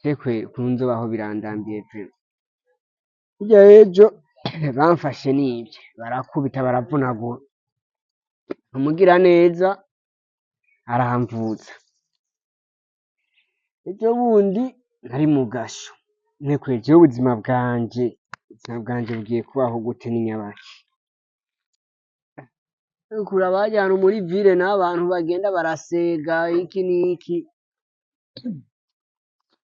Sekwe kunzobaho birandambiye pe. Hirya ejo bamfashe nibye barakubita baravunagura umugira neza aramvuza. Ejo bundi nari mu gasho nkekwe jewe ubuzima bwanje bugiye kubaho gute n'inyabaki. Kura bajyana muri ville n'abantu bagenda barasega iki n'iki.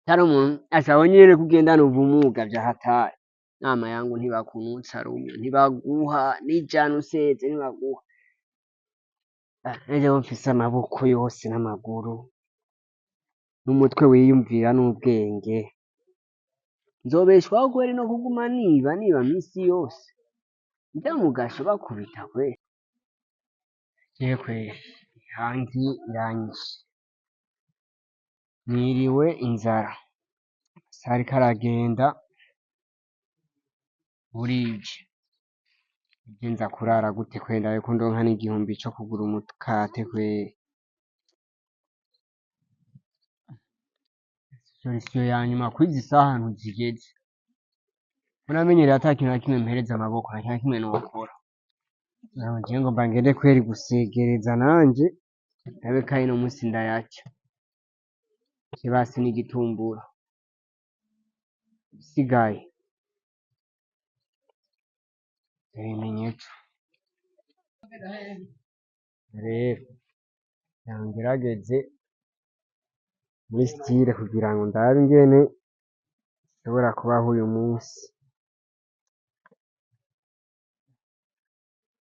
Tari umuntu ashaho nyene kugendana ubumuga vya hatari. Nama yangu ntibakunutsa rumwe ntibaguha n'ijana useze ntibaguha. Ejo mfise amaboko yose n'amaguru n'umutwe wiyumvira n'ubwenge. Nzobeshwaho kweri no kuguma niba misi yose. Nja mu gasho bakubita kweri. Yekwe hangi iranyishe. Niriwe inzara. Sari karagenda burije. Nza kurara gute kwenda yuko ndonka n'igihumbi co kugura umukate kweri. Solution ya nyuma kwizi saha ntuzigeze. Unamenyereye ata kintu na kimwe mpereza amaboko nta kintu na kimwe nokora. Nanje ngomba ngende kweri gusegereza nanje ndabe ko no musi ndayaca. Kibasi n'igitumbura. Sigaye. Ibimenyetso. Rero yangerageze muri style kugira ngo ndabe ingene nshobora kubaho uyu munsi.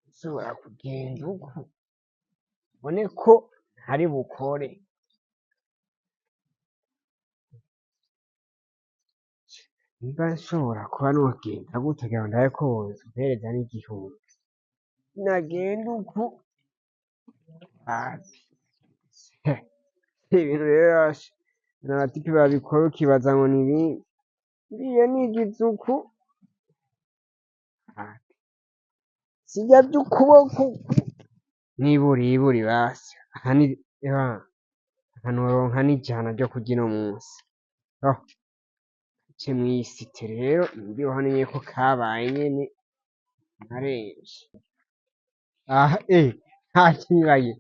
Nshobora kugenda uko mbone ko ntari bukore. Niba nshobora kuba nogenda gute kugira ngo ndabe ko mpereza n'igihumbi. Nagenda uko ibintu rero n'abatipe babikora ukibaza ngo n'ibindi. Ngiye nigize uku sijya by'ukuboko niburi basi nkanoronka n'ijana ryo kurya ino munsi. Ce mw'isite rero ndiho niye ko kabaye nyene narenje. Ntakibaye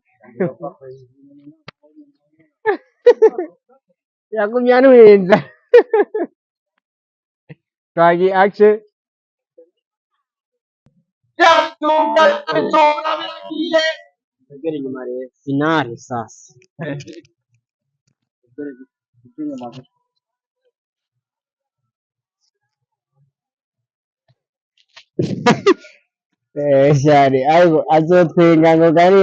yagumye anwenza. Twagiye ace Tegera inyuma rero finale sasa. Shari ariko azotwenga ngo gari.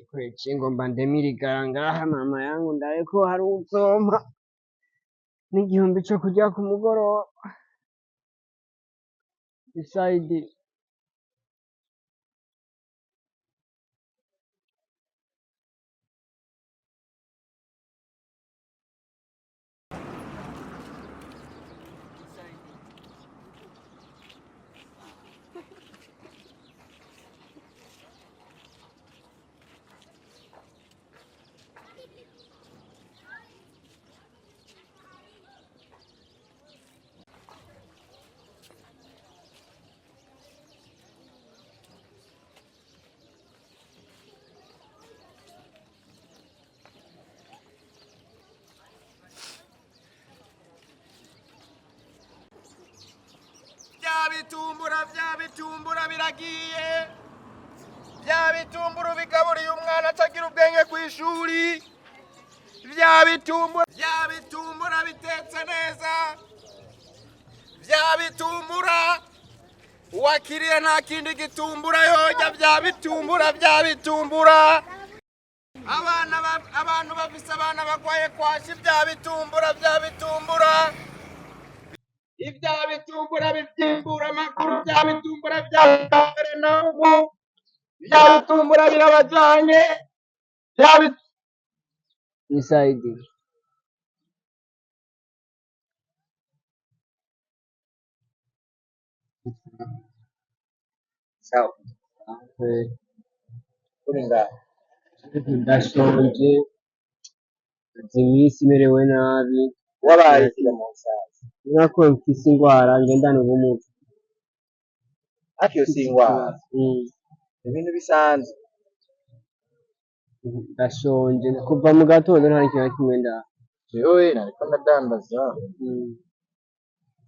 Kweche ngomba ndemirigara ngaha mama yangu ndabe ko hari uzompa n'igihumbi co kurya ku mugoroba. Decide. Vya bitumbura biragiye. Vya bitumbura bigaburiye umwana atagira ubwenge kw'ishuri. Vya bitumbura bitetse neza. Vya bitumbura uwakiriye nta kindi gitumbura yoja. Vya bitumbura abantu bafise abana bagwaye kwashi. Vya bitumbura ibya bitumbura bitimbura amakuru. Vya bitumbura vya mbere n'ubu bya bitumbura birabajyanye bya nisaidi sawa kuri ngaho ndashonje maze iminsi merewe nabi wabaye ikiga mu nsazi nako mfise ingwara ngendana ubumuga ariko iyo si indwara ibintu bisanzwe ndashonje kuva mu gatondo nta kintu na kimwe ndaha jewe nariko ndadandaza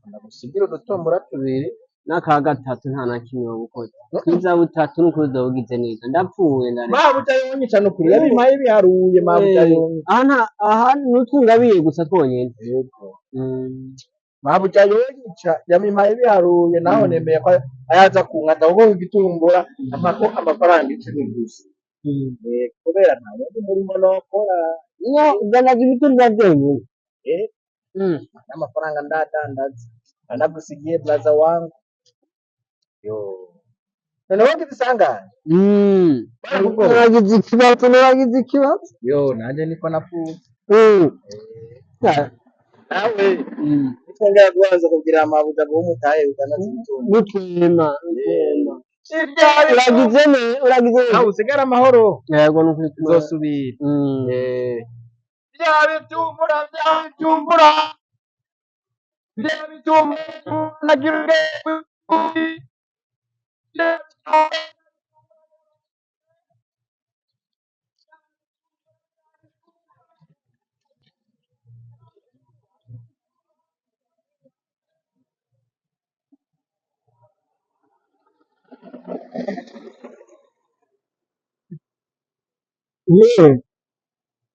ndagusigira udutombora tubiri n'aka gatatu nta na kimwe wogukoza kwiza butatu n'ukuri uzobugize neza ndapfuye ndareka mabuja yonyica n'ukuri yabimaye biharuye mabuja yonyica aha n'utungabiye gusa twonyene mabuja yonyica yabimaye biharuye naho nemeye ko ayaza kunkata kuko igitumbura amako amafaranga icumi gusa kubera nta wundi murimo nokora uzanaga ibiturwa vyenyene n'amafaranga ndadandaza anagusigiye blaza wangu yo none wagize isangane naragize ikibazo yo nanje niko napfuye nawe nitwongera guhanza kugira amabuja guha umutahe utanaze ibitungo nutwema uragize nawe usigara amahoro yego nukuri uzosubira bya bitumbura nagira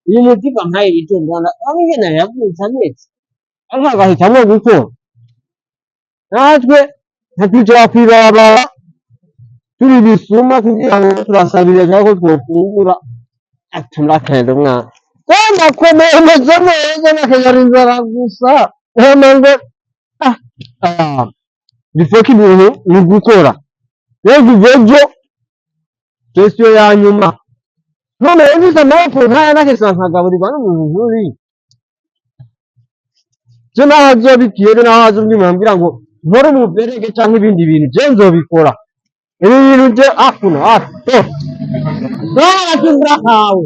uyu mutima nkaye itumbura abingene yavutse ameze ariko agahitamwo gukora natwe ntitwicara kw'ibarabara turi bisuma kugira ngo turasabire ko twofungura turakenda umwana nakomeye meze neza nakagara inzara gusa hama ngo bifeka ibintu ni gukora rero ivyo sesiyo ya nyuma none yagize amaboko nkaya nakesa nkagaburirwa n'umuntu nk'uri je naho azobikiyere naho azobyimura mbwira ngo nkore umuberege canke ibindi bintu je nzobikora ibi bintu je akuno nakimvura kawe